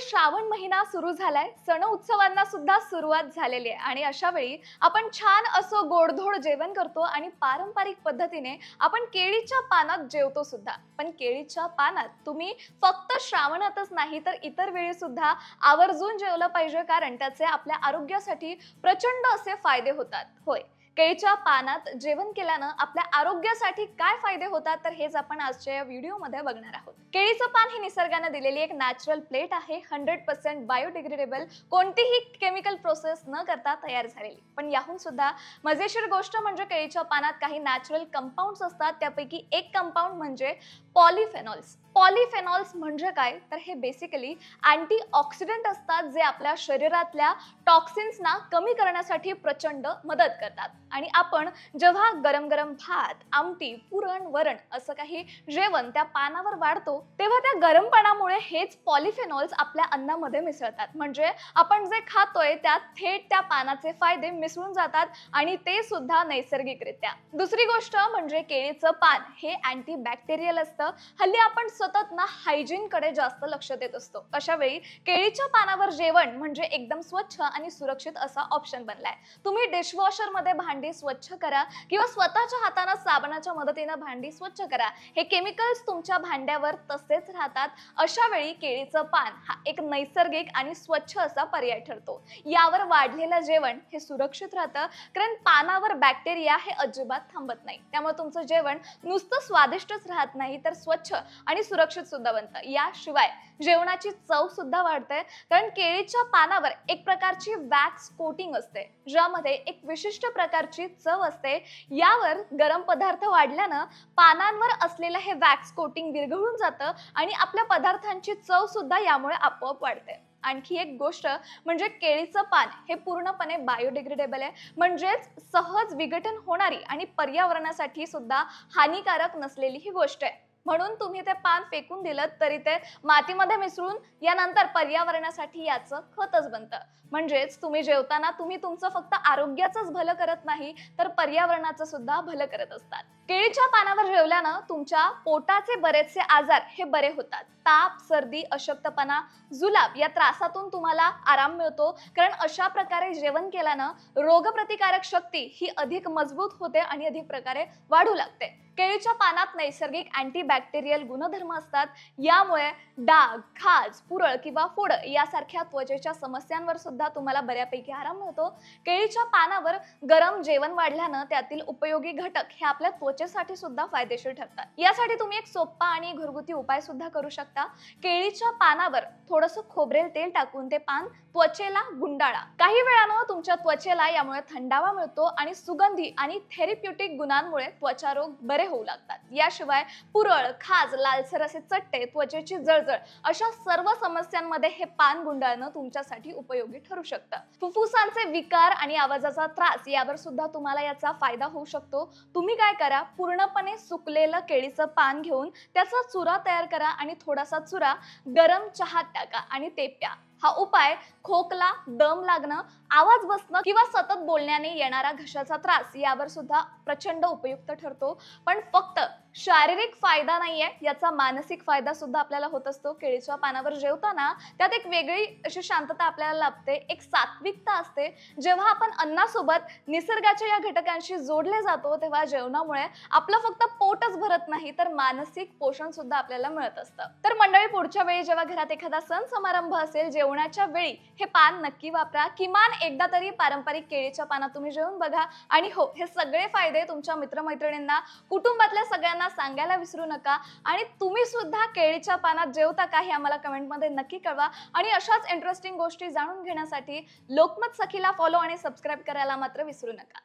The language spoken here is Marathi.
श्रावण महिना सुरू झालाय, सण उत्सवांना सुद्धा सुरुवात झालेली आहे आणि अशा वेळी आपण छान असं गोडधोड जेवण करतो आणि पारंपरिक पद्धतीने आपण केळीच्या पानात जेवतो सुद्धा। पण केळीच्या पानात तुम्ही फक्त श्रावणातच नाही तर इतर वेळी सुद्धा आवर्जून जेवलं पाहिजे, कारण त्याचे आपल्या आरोग्यासाठी प्रचंड असे फायदे होतात। होय, केळीच्या पानात जेवण केल्यानं आपल्या आरोग्यासाठी काय फायदे होतात तर हेच आपण आजच्या या व्हिडिओमध्ये बघणार आहोत। केळीचं पान ही निसर्गाने दिलेली एक नॅचरल प्लेट आहे, 100% बायोडिग्रेडेबल, कोणतीही केमिकल प्रोसेस न करता तयार झालेली। पण याहून सुद्धा मजेशीर गोष्ट म्हणजे केळीच्या पानात काही नॅचरल कंपाऊंड्स असतात, त्यापैकी एक कंपाऊंड म्हणजे पॉलिफेनॉल्स। पॉलिफेनॉल्स म्हणजे काय तर हे बेसिकली अँटीऑक्सिडंट असतात, जे आपल्या शरीरातल्या टॉक्सिन्सना कमी करण्यासाठी प्रचंड मदत करतात। आणि आपण जेव्हा गरम गरम भात, आमटी, पुरण, वरण असं काही जेवण त्या पानावर वाढतो, तेव्हा त्या गरमपणामुळे हेच पॉलिफेनॉल्स आपल्या अन्नामध्ये मिसळतात, म्हणजे आपण जे खातोय त्यात थेट त्या पानाचे फायदे मिसळून जातात आणि ते सुद्धा नैसर्गिकरित्या। दुसरी गोष्ट म्हणजे केळीचं पान हे अँटीबॅक्टेरियल असतं। हल्ली आपण सतत ना हायजीन कडे जास्त लक्ष देत असतो, अशा वेळी केळीच्या पानावर जेवण म्हणजे एकदम स्वच्छ आणि सुरक्षित असा ऑप्शन बनलाय। तुम्ही डिशवॉशर मध्ये भांडी स्वच्छ करा किंवा स्वतःच्या हाताने साबणाच्या मदतीने भांडी स्वच्छ करा, हे केमिकल्स तुमच्या भांड्यावर तसेच राहतात। अशा वेळी केळीचं पान हा एक नैसर्गिक आणि स्वच्छ असा पर्याय ठरतो। यावर वाढलेलं जेवण हे सुरक्षित राहतं, कारण पानावर बॅक्टेरिया हे अजिबात थांबत नाही। त्यामुळे तुमचं जेवण नुसतं स्वादिष्टच राहत नाही तर स्वच्छ आणि सुरक्षित सुद्धा बनतं। याशिवाय जेवणाची चव सुद्धा वाढते, कारण केळीच्या पानावर एक प्रकारची वॅक्स कोटिंग असते, ज्यामध्ये एक विशिष्ट प्रकारची चव असते। यावर गरम पदार्थ वाढल्यानं पानांवर असलेलं हे वॅक्स कोटिंग विरघळून जातं आणि आपल्या पदार्थांची चव सुद्धा यामुळे आपोआप वाढते। आणखी एक गोष्ट म्हणजे केळीचं पान हे पूर्णपणे बायोडिग्रेडेबल आहे, म्हणजेच सहज विघटन होणारी आणि पर्यावरणासाठी सुद्धा हानिकारक नसलेली ही गोष्ट आहे। म्हणून तुम्ही ते पान फेकून दिलं तरी ते मातीमध्ये मिसळून यानंतर पर्यावरणासाठी याचं खतच बनतं। म्हणजेच तुम्ही जेवताना तुम्ही तुमचं फक्त आरोग्याचंच भलं करत नाही तर पर्यावरणाचं सुद्धा भलं करत असतात। केळीच्या पानावर जेवल्यानं तुमच्या पोटाचे बरेचसे आजार हे बरे होतात। ताप, सर्दी, अशक्तपणा, जुलाब या त्रासातून तुम्हाला आराम मिळतो, कारण अशा प्रकारे जेवण केल्यानं रोगप्रतिकारक शक्ती ही अधिक मजबूत होते आणि अधिक प्रकारे वाढू लागते। केळीच्या पानात नैसर्गिक अँटीबॅक्टेरियल गुणधर्म असतात, यामुळे डाग, खाज, पुरळ किंवा फोड यासारख्या त्वचेच्या समस्यांवर सुद्धा तुम्हाला बऱ्यापैकी आराम मिळतो। केळीच्या पानावर गरम जेवण वाढल्यानं त्यातील उपयोगी घटक हे आपल्या त्वचेसाठी सुद्धा फायदेशीर ठरतात। यासाठी तुम्ही एक सोपा आणि घरगुती उपाय सुद्धा करू शकता। केळीच्या पानावर थोडंसं खोबरेल तेल टाकून ते पान त्वचेला गुंडाळा। काही वेळानं तुमच्या त्वचेला यामुळे थंडावा मिळतो आणि सुगंधी आणि थेरप्युटिक गुणांमुळे त्वचारोग बरे होऊ लागतात। याशिवाय पुरळ, खाज, लालसर असे चट्टे, त्वचेची जळजळ अशा सर्व समस्यांमध्ये हे पान गुंडाळणं तुमच्यासाठी उपयोगी ठरू शकतं। फुफ्फुसांचे विकार आणि आवाजाचा त्रास यावर सुद्धा तुम्हाला याचा फायदा होऊ शकतो। तुम्ही काय करा, पूर्णपणे सुकलेलं केळीचं पान घेऊन त्याचा चुरा तयार करा आणि थोडासा चुरा गरम चहात टाका आणि ते प्या। हा उपाय खोकला, दम लागणं, आवाज बसणं किंवा सतत बोलण्याने येणारा घशाचा त्रास यावर सुद्धा प्रचंड उपयुक्त ठरतो। पण फक्त शारीरिक फायदा नाहीये, याचा मानसिक फायदा सुद्धा आपल्याला होत असतो। केळीच्या पानावर जेवताना त्यात एक वेगळी अशी शांतता आपल्याला लाभते, एक सात्विकता असते। जेव्हा आपण अन्नासोबत निसर्गाच्या या घटकांशी जोडले जातो, तेव्हा जेवणामुळे आपलं फक्त पोटच भरत नाही तर मानसिक पोषण सुद्धा आपल्याला मिळत असतं। तर मंडळी, पुढच्या वेळी जेव्हा घरात एखादा सण समारंभ असेल, जेवणाच्या वेळी हे पान नक्की वापरा। किमान एकदा तरी पारंपरिक केळीच्या पानात तुम्ही जेवून बघा आणि हो, हे सगळे फायदे तुमच्या मित्रमैत्रिणींना, कुटुंबातल्या सगळ्यांना सांगायला विसरू नका। आणि तुम्ही सुद्धा केळीच्या पानात जेवता का हे आम्हाला कमेंटमध्ये नक्की कळवा। आणि अशाच इंटरेस्टिंग गोष्टी जाणून घेण्यासाठी लोकमत सखीला फॉलो आणि सबस्क्राइब करायला मात्र विसरू नका।